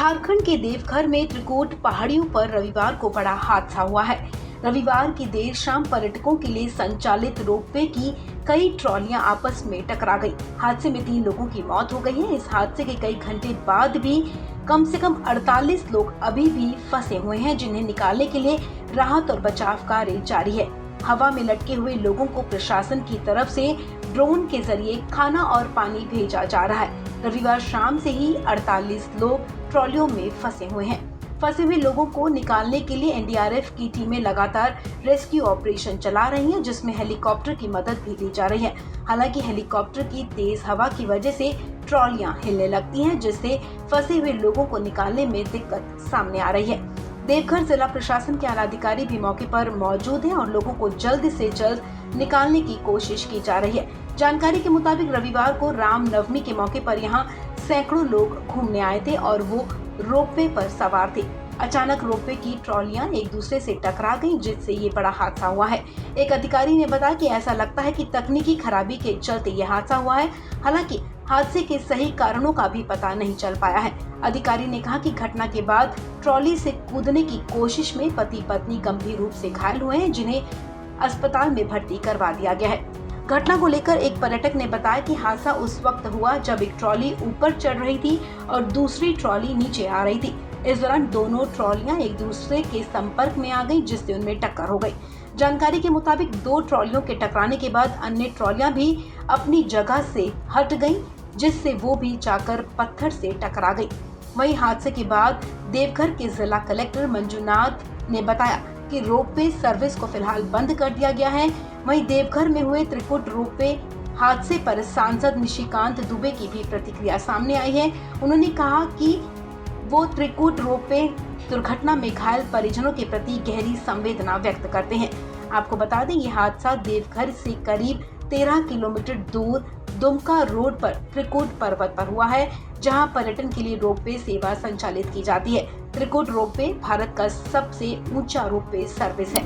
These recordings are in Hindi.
झारखंड के देवघर में त्रिकुट पहाड़ियों पर रविवार को बड़ा हादसा हुआ है। रविवार की देर शाम पर्यटकों के लिए संचालित रोपवे की कई ट्रॉलियां आपस में टकरा गई। हादसे में 3 लोगों की मौत हो गई है। इस हादसे के कई घंटे बाद भी कम से कम 48 लोग अभी भी फंसे हुए हैं, जिन्हें निकालने के लिए राहत और बचाव कार्य जारी है। हवा में लटके हुए लोगों को प्रशासन की तरफ से ड्रोन के जरिए खाना और पानी भेजा जा रहा है। रविवार शाम से ही 48 लोग ट्रॉलियों में फंसे हुए हैं। फंसे हुए लोगों को निकालने के लिए एनडीआरएफ की टीमें लगातार रेस्क्यू ऑपरेशन चला रही हैं, जिसमें हेलीकॉप्टर की मदद भी ली जा रही है। हालांकि हेलीकॉप्टर की तेज हवा की वजह से ट्रॉलियां हिलने लगती हैं, जिससे फंसे हुए लोगों को निकालने में दिक्कत सामने आ रही है। देवघर जिला प्रशासन के आला अधिकारी भी मौके पर मौजूद हैं और लोगों को जल्द से जल्द निकालने की कोशिश की जा रही है। जानकारी के मुताबिक रविवार को रामनवमी के मौके पर यहां सैकड़ों लोग घूमने आए थे और वो रोपवे पर सवार थे। अचानक रोपवे की ट्रॉलियां एक दूसरे से टकरा गईं, जिससे ये बड़ा हादसा हुआ है। एक अधिकारी ने बताया कि ऐसा लगता है कि तकनीकी खराबी के चलते ये हादसा हुआ है। हालांकि हादसे के सही कारणों का भी पता नहीं चल पाया है। अधिकारी ने कहा कि घटना के बाद ट्रॉली से कूदने की कोशिश में पति पत्नी गंभीर रूप से घायल हुए हैं, जिन्हें अस्पताल में भर्ती करवा दिया गया है। घटना को लेकर एक पर्यटक ने बताया कि हादसा उस वक्त हुआ जब एक ट्रॉली ऊपर चढ़ रही थी और दूसरी ट्रॉली नीचे आ रही थी। इस दौरान दोनों ट्रॉलियां एक दूसरे के संपर्क में आ गईं, जिससे उनमें टक्कर हो गई। जानकारी के मुताबिक 2 ट्रॉलियों के टकराने के बाद अन्य ट्रॉलियां भी अपनी जगह से हट गईं, जिससे वो भी जाकर पत्थर से टकरा गई। वहीं हादसे के बाद देवघर के जिला कलेक्टर मंजूनाथ ने बताया कि रोपवे सर्विस को फिलहाल बंद कर दिया गया है। वहीं देवघर में हुए त्रिकुट रोपवे हादसे पर सांसद निशिकांत दुबे की भी प्रतिक्रिया सामने आई है। उन्होंने कहा कि वो त्रिकुट रोपवे दुर्घटना में घायल परिजनों के प्रति गहरी संवेदना व्यक्त करते हैं। आपको बता दें, ये हादसा देवघर से करीब 13 किलोमीटर दूर दुमका रोड पर त्रिकुट पर्वत पर हुआ है, जहां पर्यटन के लिए रोपवे सेवा संचालित की जाती है। त्रिकुट रोपवे भारत का सबसे ऊंचा रोपवे सर्विस है।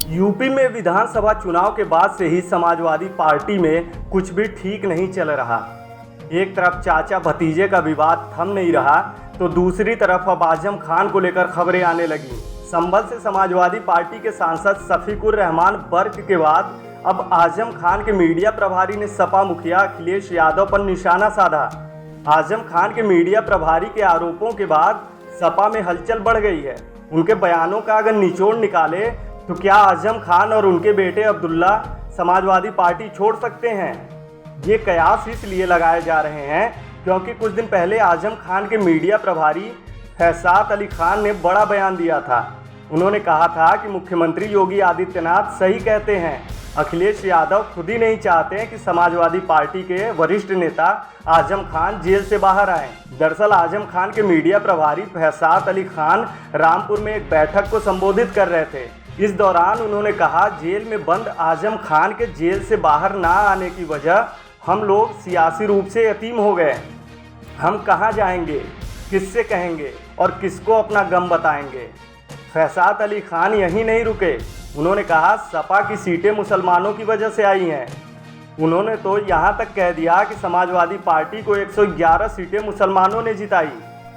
यूपी में विधानसभा चुनाव के बाद से ही समाजवादी पार्टी में कुछ भी ठीक नहीं चल रहा। एक तरफ चाचा भतीजे का विवाद थम नहीं रहा, तो दूसरी तरफ अब आजम खान को लेकर खबरें आने लगी। संभल से समाजवादी पार्टी के सांसद शफीकुर रहमान बर्क के बाद अब आजम खान के मीडिया प्रभारी ने सपा मुखिया अखिलेश यादव पर निशाना साधा। आजम खान के मीडिया प्रभारी के आरोपों के बाद सपा में हलचल बढ़ गई है। उनके बयानों का अगर निचोड़ निकाले तो क्या आजम खान और उनके बेटे अब्दुल्ला समाजवादी पार्टी छोड़ सकते हैं? ये कयास इसलिए लगाए जा रहे हैं क्योंकि कुछ दिन पहले आजम खान के मीडिया प्रभारी फैसात अली खान ने बड़ा बयान दिया था। उन्होंने कहा था कि मुख्यमंत्री योगी आदित्यनाथ सही कहते हैं। अखिलेश यादव खुद ही नहीं चाहते कि समाजवादी पार्टी के वरिष्ठ नेता आजम खान जेल से बाहर आएं। दरअसल आजम खान के मीडिया प्रभारी फैसात अली खान रामपुर में एक बैठक को संबोधित कर रहे थे। इस दौरान उन्होंने कहा, जेल में बंद आजम खान के जेल से बाहर ना आने की वजह हम लोग सियासी रूप से यतीम हो गए। हम कहाँ जाएंगे, किससे कहेंगे और किसको अपना गम बताएंगे। फैसात अली खान यहीं नहीं रुके। उन्होंने कहा, सपा की सीटें मुसलमानों की वजह से आई हैं। उन्होंने तो यहाँ तक कह दिया कि समाजवादी पार्टी को 111 सीटें मुसलमानों ने जिताई।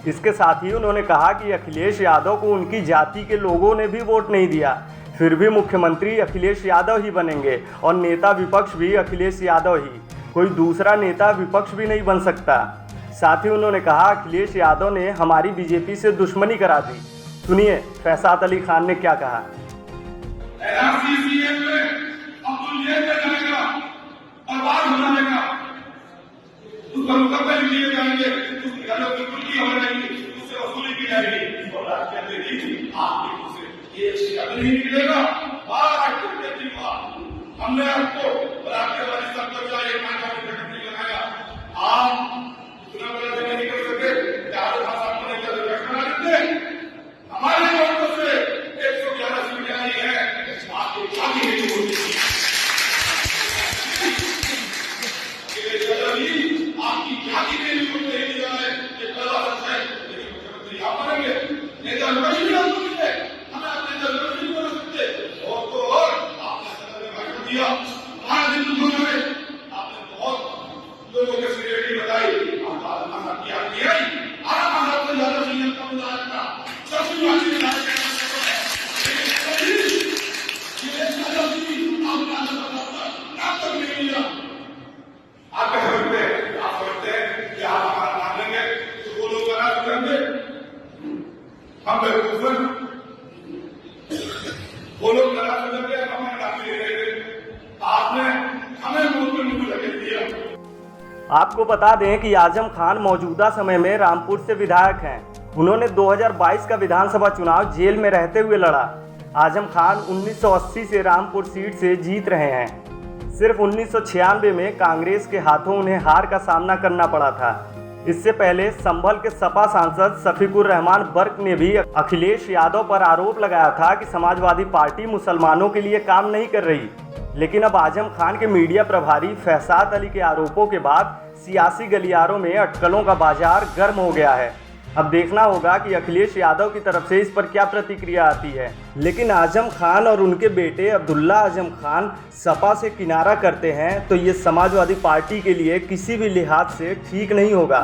इसके साथ ही उन्होंने कहा कि अखिलेश यादव को उनकी जाति के लोगों ने भी वोट नहीं दिया, फिर भी मुख्यमंत्री अखिलेश यादव ही बनेंगे और नेता विपक्ष भी अखिलेश यादव ही, कोई दूसरा नेता विपक्ष भी नहीं बन सकता। साथ ही उन्होंने कहा, अखिलेश यादव ने हमारी बीजेपी से दुश्मनी करा दी। सुनिए फैसात अली खान ने क्या कहा। हमने आपको और आपके वाले सबको चाहिए लगाया। आप इतना बड़ा जगह नहीं कर सकते, चारों भाषा को नहीं कर सकते। हमारे वोटों से 111 सीटें आई है, आपकी शादी नहीं होती। मुझे धकेल दिया। आपको बता दें कि आजम खान मौजूदा समय में रामपुर से विधायक हैं। उन्होंने 2022 का विधानसभा चुनाव जेल में रहते हुए लड़ा। आजम खान 1980 से रामपुर सीट से जीत रहे हैं। सिर्फ 1996 में कांग्रेस के हाथों उन्हें हार का सामना करना पड़ा था। इससे पहले संभल के सपा सांसद शफीकुर रहमान बर्क ने भी अखिलेश यादव पर आरोप लगाया था कि समाजवादी पार्टी मुसलमानों के लिए काम नहीं कर रही। लेकिन अब आजम खान के मीडिया प्रभारी फैसाद अली के आरोपों के बाद सियासी गलियारों में अटकलों का बाजार गर्म हो गया है। अब देखना होगा कि अखिलेश यादव की तरफ से इस पर क्या प्रतिक्रिया आती है। लेकिन आजम खान और उनके बेटे अब्दुल्ला आजम खान सपा से किनारा करते हैं तो ये समाजवादी पार्टी के लिए किसी भी लिहाज से ठीक नहीं होगा।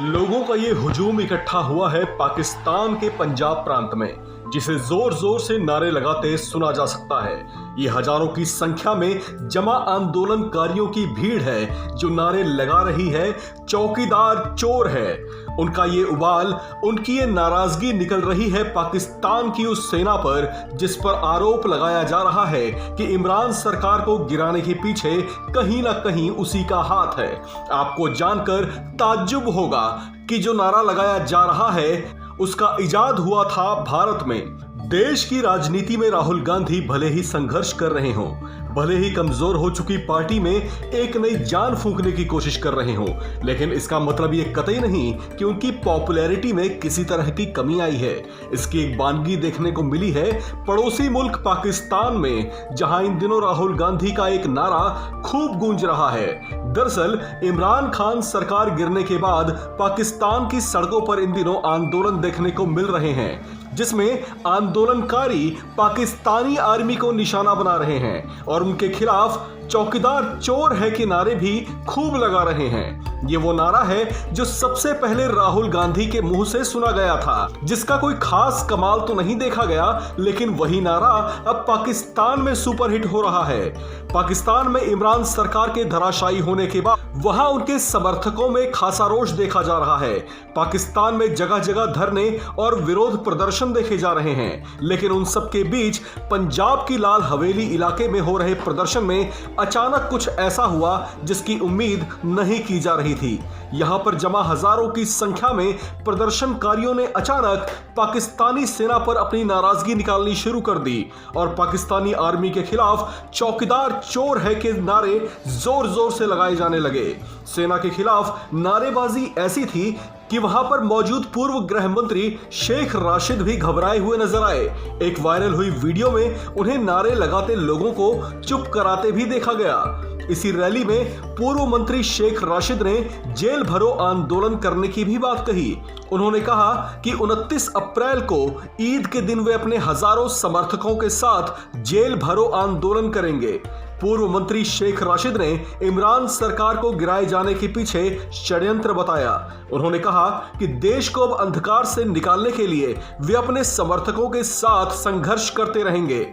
लोगों का ये हुजूम इकट्ठा हुआ है पाकिस्तान के पंजाब प्रांत में, जिसे जोर जोर से नारे लगाते सुना जा सकता है। ये हजारों की संख्या में जमा आंदोलनकारियों की भीड़ है जो नारे लगा रही है, चौकीदार चोर है। उनका ये उबाल, उनकी ये नाराजगी निकल रही है पाकिस्तान की उस सेना पर जिस पर आरोप लगाया जा रहा है कि इमरान सरकार को गिराने के पीछे कहीं ना कहीं उसी का हाथ है। आपको जानकर ताज्जुब होगा कि जो नारा लगाया जा रहा है उसका इजाद हुआ था भारत में। देश की राजनीति में राहुल गांधी भले ही संघर्ष कर रहे हों, भले ही कमजोर हो चुकी पार्टी में एक नई जान फूंकने की कोशिश कर रहे हों, लेकिन इसका मतलब ये कतई नहीं कि उनकी पॉपुलैरिटी में किसी तरह की कमी आई है। इसकी एक बानगी देखने को मिली है पड़ोसी मुल्क पाकिस्तान में, जहां इन दिनों राहुल गांधी का एक नारा खूब गूंज रहा है। दरअसल इमरान खान सरकार गिरने के बाद पाकिस्तान की सड़कों पर इन दिनों आंदोलन देखने को मिल रहे हैं, जिसमें आंदोलनकारी पाकिस्तानी आर्मी को निशाना बना रहे हैं और उनके खिलाफ चौकीदार चोर है के नारे भी खूब लगा रहे हैं। ये वो नारा है जो सबसे पहले राहुल गांधी के मुंह से सुना गया था, जिसका कोई खास कमाल तो नहीं देखा गया, लेकिन वही नारा अब पाकिस्तान में सुपरहिट हो रहा है। पाकिस्तान में इमरान सरकार के धराशायी होने के बाद वहां उनके समर्थकों में खासा रोष देखा जा रहा है। पाकिस्तान में जगह जगह धरने और विरोध प्रदर्शन देखे जा रहे हैं, लेकिन उन सब के बीच पंजाब की लाल हवेली इलाके में हो रहे प्रदर्शन में अचानक कुछ ऐसा हुआ जिसकी उम्मीद नहीं की जा रही थी। यहां पर जमा हजारों की संख्या में प्रदर्शनकारियों ने अचानक पाकिस्तानी सेना पर अपनी नाराजगी निकालनी शुरू कर दी और पाकिस्तानी आर्मी के खिलाफ चौकीदार चोर है के नारे जोर जोर से लगाए जाने लगे। सेना के खिलाफ नारेबाजी ऐसी थी कि वहां पर मौजूद पूर्व गृह मंत्री शेख राशिद भी घबराए हुए नजर आए। एक वायरल हुई वीडियो में उन्हें नारे लगाते लोगों को चुप कराते भी देखा गया। इसी रैली में पूर्व मंत्री शेख राशिद ने जेल भरो आंदोलन करने की भी बात कही। उन्होंने कहा कि 29 अप्रैल को ईद के दिन वे अपने हजारों समर्थकों के साथ जेल भरो आंदोलन करेंगे। पूर्व मंत्री शेख राशिद ने इमरान सरकार को गिराए जाने के पीछे षड्यंत्र बताया। उन्होंने कहा कि देश को अब अंधकार से निकालने के लिए वे अपने समर्थकों के साथ संघर्ष करते रहेंगे।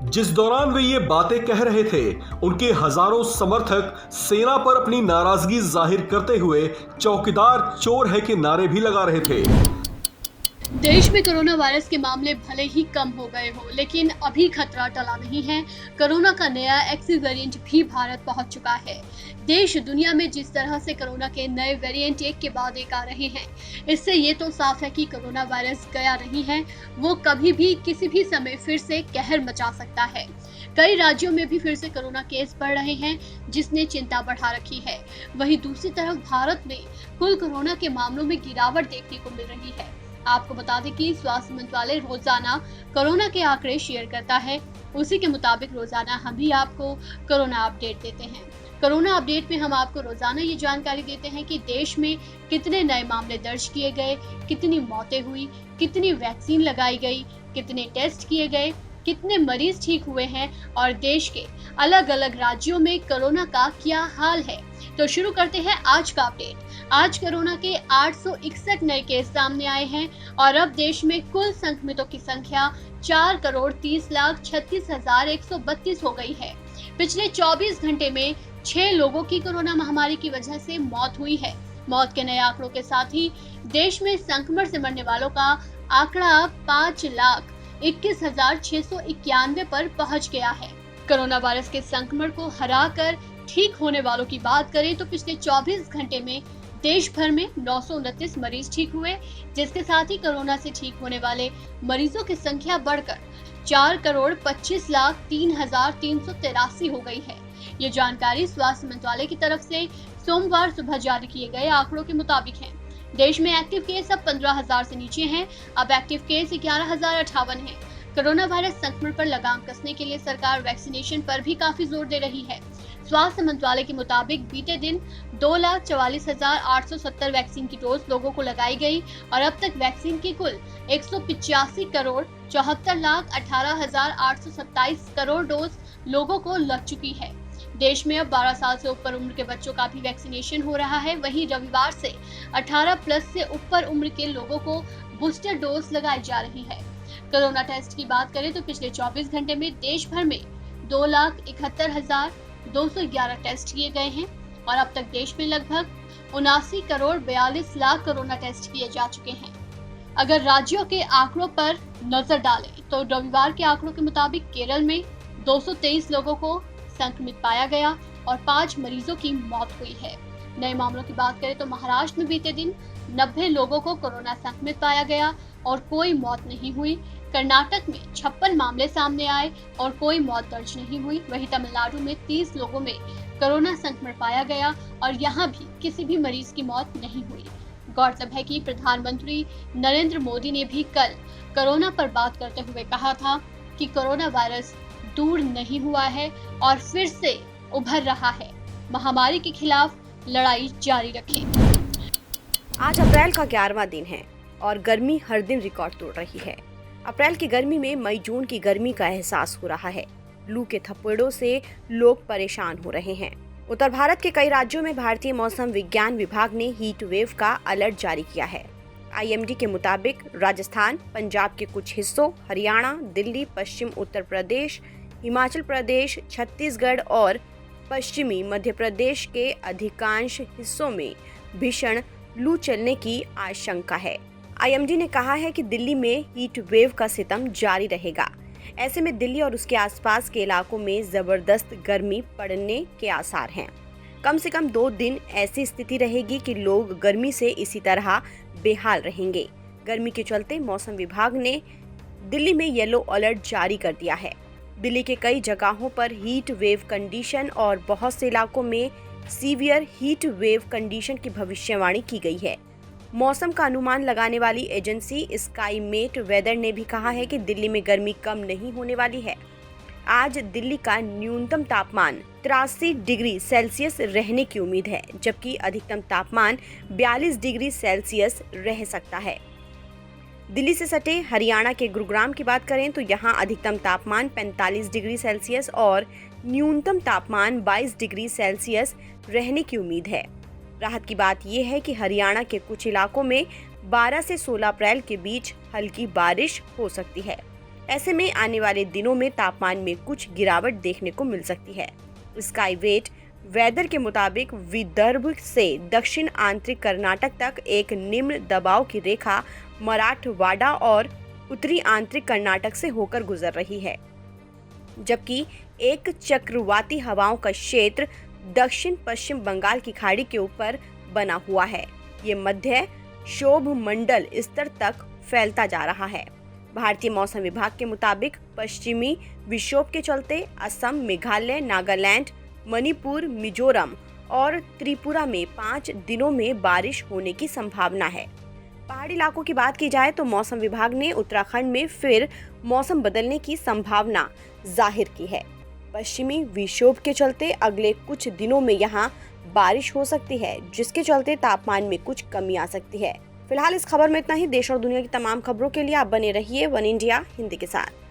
जिस दौरान वे ये बातें कह रहे थे, उनके हजारों समर्थक सेना पर अपनी नाराजगी जाहिर करते हुए चौकीदार चोर है के नारे भी लगा रहे थे। देश में कोरोना वायरस के मामले भले ही कम हो गए हो, लेकिन अभी खतरा टला नहीं है। कोरोना का नया एक्सी वेरिएंट भी भारत पहुंच चुका है। देश दुनिया में जिस तरह से कोरोना के नए वेरिएंट एक के बाद एक आ रहे हैं, इससे ये तो साफ है कि कोरोना वायरस गया नहीं है, वो कभी भी किसी भी समय फिर से कहर मचा सकता है। कई राज्यों में भी फिर से कोरोना केस बढ़ रहे हैं, जिसने चिंता बढ़ा रखी है। वहीं दूसरी तरफ भारत में कुल कोरोना के मामलों में गिरावट देखने को मिल रही है। आपको बता दें कि स्वास्थ्य मंत्रालय रोजाना कोरोना के आंकड़े शेयर करता है। उसी के मुताबिक रोजाना हम भी आपको कोरोना अपडेट देते हैं। कोरोना अपडेट में हम आपको रोजाना ये जानकारी देते हैं कि देश में कितने नए मामले दर्ज किए गए, कितनी मौतें हुई, कितनी वैक्सीन लगाई गई, कितने टेस्ट किए गए, कितने मरीज ठीक हुए हैं और देश के अलग अलग राज्यों में कोरोना का क्या हाल है। तो शुरू करते हैं आज का अपडेट। आज कोरोना के 861 नए केस सामने आए हैं और अब देश में कुल संक्रमितों की संख्या 4,30,36,132 हो गई है। पिछले 24 घंटे में 6 लोगों की कोरोना महामारी की वजह से मौत हुई है। मौत के नए आंकड़ों के साथ ही देश में संक्रमण से मरने वालों का आंकड़ा 5,21,691 पर पहुंच गया है। कोरोना वायरस के संक्रमण को हराकर ठीक होने वालों की बात करें तो पिछले 24 घंटे में देश भर में 929 मरीज ठीक हुए, जिसके साथ ही कोरोना से ठीक होने वाले मरीजों की संख्या बढ़कर 4,25,03,383 हो गई है। ये जानकारी स्वास्थ्य मंत्रालय की तरफ से सोमवार सुबह जारी किए गए आंकड़ों के मुताबिक है। देश में एक्टिव केस अब 15,000 से नीचे हैं। अब एक्टिव केस 11,058 हैं। कोरोना वायरस संक्रमण पर लगाम कसने के लिए सरकार वैक्सीनेशन पर भी काफी जोर दे रही है। स्वास्थ्य मंत्रालय के मुताबिक बीते दिन 2,44,870 वैक्सीन की डोज लोगों को लगाई गई और अब तक वैक्सीन की कुल 185,74,18,827 करोड़ डोज लोगों को लग चुकी है। देश में अब 12 साल से ऊपर उम्र के बच्चों का भी वैक्सीनेशन हो रहा है। वहीं रविवार से 18 प्लस से ऊपर उम्र के लोगों को बूस्टर डोज लगाई जा रही है। कोरोना टेस्ट की बात करें तो पिछले 24 घंटे में देश भर में 2,71,211 टेस्ट किए गए हैं और अब तक देश में लगभग 79,42,00,000 कोरोना टेस्ट किए जा चुके हैं। अगर राज्यों के आंकड़ों पर नजर डालें तो रविवार के आंकड़ों के मुताबिक केरल में 223 लोगों को संक्रमित पाया गया और 5 मरीजों की मौत हुई है। नए मामलों की बात करें तो महाराष्ट्र में बीते दिन 90 लोगों को कोरोना संक्रमित पाया गया और कोई मौत नहीं हुई। कर्नाटक में 56 मामले सामने आए और कोई मौत दर्ज नहीं हुई। वहीं तमिलनाडु में 30 लोगों में कोरोना संक्रमण पाया गया और यहां भी किसी भी मरीज की मौत नहीं हुई। गौरतलब है कि प्रधानमंत्री नरेंद्र मोदी ने भी कल कोरोना पर बात करते हुए कहा था कि कोरोना वायरस दूर नहीं हुआ है और फिर से उभर रहा है। महामारी के खिलाफ लड़ाई जारी रखें। आज अप्रैल का 11वां दिन है और गर्मी हर दिन रिकॉर्ड तोड़ रही है। अप्रैल की गर्मी में मई जून की गर्मी का एहसास हो रहा है। लू के थप्पड़ों से लोग परेशान हो रहे हैं। उत्तर भारत के कई राज्यों में भारतीय मौसम विज्ञान विभाग ने हीट वेव का अलर्ट जारी किया है। IMD के मुताबिक राजस्थान, पंजाब के कुछ हिस्सों, हरियाणा, दिल्ली, पश्चिम उत्तर प्रदेश, हिमाचल प्रदेश, छत्तीसगढ़ और पश्चिमी मध्य प्रदेश के अधिकांश हिस्सों में भीषण लू चलने की आशंका है। IMD ने कहा है कि दिल्ली में हीट वेव का सितम जारी रहेगा। ऐसे में दिल्ली और उसके आसपास के इलाकों में जबरदस्त गर्मी पड़ने के आसार हैं। कम से कम 2 दिन ऐसी स्थिति रहेगी कि लोग गर्मी से इसी तरह बेहाल रहेंगे। गर्मी के चलते मौसम विभाग ने दिल्ली में येलो अलर्ट जारी कर दिया है। दिल्ली के कई जगहों पर हीट वेव कंडीशन और बहुत से इलाकों में सीवियर हीट वेव कंडीशन की भविष्यवाणी की गई है। मौसम का अनुमान लगाने वाली एजेंसी स्काईमेट वेदर ने भी कहा है कि दिल्ली में गर्मी कम नहीं होने वाली है। आज दिल्ली का न्यूनतम तापमान 83 डिग्री सेल्सियस रहने की उम्मीद है, जबकि अधिकतम तापमान 42 डिग्री सेल्सियस रह सकता है। दिल्ली से सटे हरियाणा के गुरुग्राम की बात करें तो यहाँ अधिकतम तापमान 45 डिग्री सेल्सियस और न्यूनतम तापमान 22 डिग्री सेल्सियस रहने की उम्मीद है। राहत की बात यह है कि हरियाणा के कुछ इलाकों में 12 से 16 अप्रैल के बीच हल्की बारिश हो सकती है। ऐसे में आने वाले दिनों में तापमान में कुछ गिरावट देखने को मिल सकती है। स्काईमेट वेदर के मुताबिक विदर्भ से दक्षिण आंतरिक कर्नाटक तक एक निम्न दबाव की रेखा मराठवाड़ा और उत्तरी आंतरिक कर्नाटक से होकर गुजर रही है, जबकि एक चक्रवाती हवाओं का क्षेत्र दक्षिण पश्चिम बंगाल की खाड़ी के ऊपर बना हुआ है। ये मध्य क्षोभ मंडल स्तर तक फैलता जा रहा है। भारतीय मौसम विभाग के मुताबिक पश्चिमी विक्षोभ के चलते असम, मेघालय, नागालैंड, मणिपुर, मिजोरम और त्रिपुरा में 5 दिनों में बारिश होने की संभावना है। पहाड़ी इलाकों की बात की जाए तो मौसम विभाग ने उत्तराखंड में फिर मौसम बदलने की संभावना जाहिर की है। पश्चिमी विक्षोभ के चलते अगले कुछ दिनों में यहाँ बारिश हो सकती है, जिसके चलते तापमान में कुछ कमी आ सकती है। फिलहाल इस खबर में इतना ही। देश और दुनिया की तमाम खबरों के लिए आप बने रहिए वन इंडिया हिंदी के साथ।